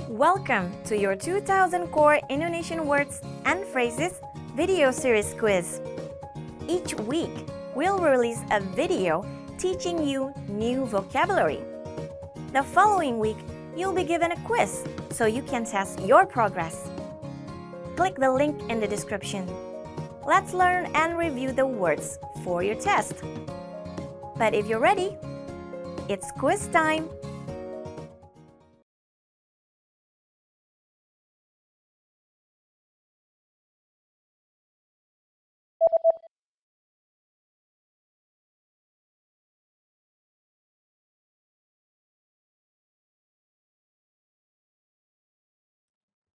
Welcome to your 2000 Core Indonesian Words and Phrases video series quiz. Each week, we'll release a video teaching you new vocabulary. The following week, you'll be given a quiz so you can test your progress. Click the link in the description. Let's learn and review the words for your test. But if you're ready, it's quiz time!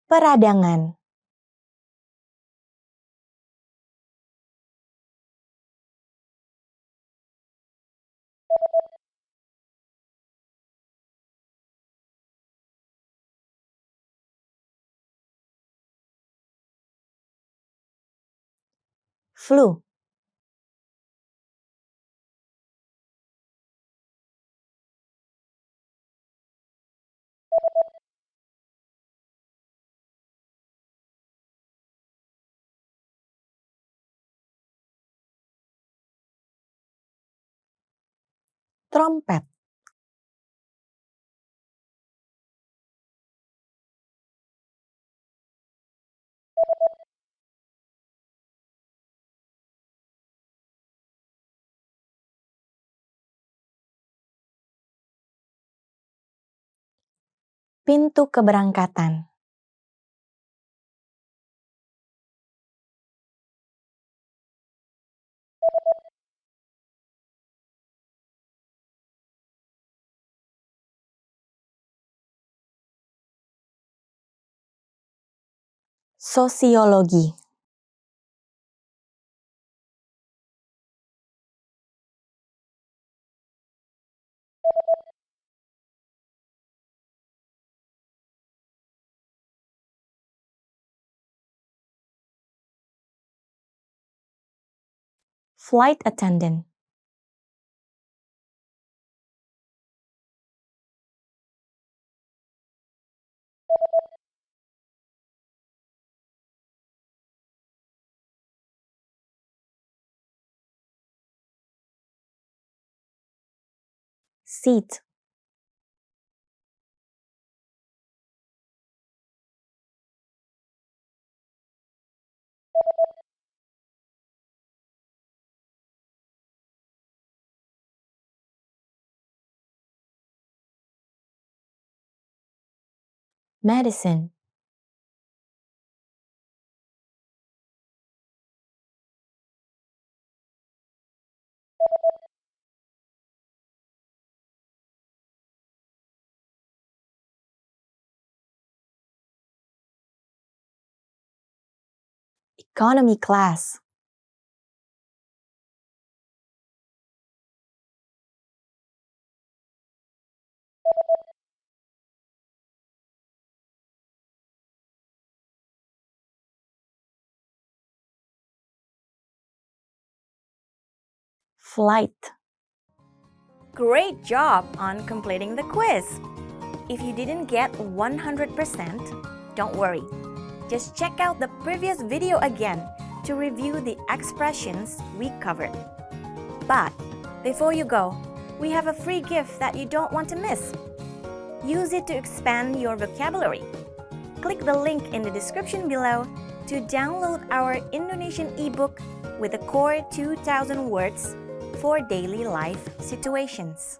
Peradangan. Flu. Trompet. Pintu keberangkatan. Sosiologi. Flight attendant. Seat. Medicine. Economy class. Flight. Great job on completing the quiz! If you didn't get 100%, don't worry. Just check out the previous video again to review the expressions we covered. But before you go, we have a free gift that you don't want to miss. Use it to expand your vocabulary. Click the link in the description below to download our Indonesian ebook with the core 2000 words for daily life situations.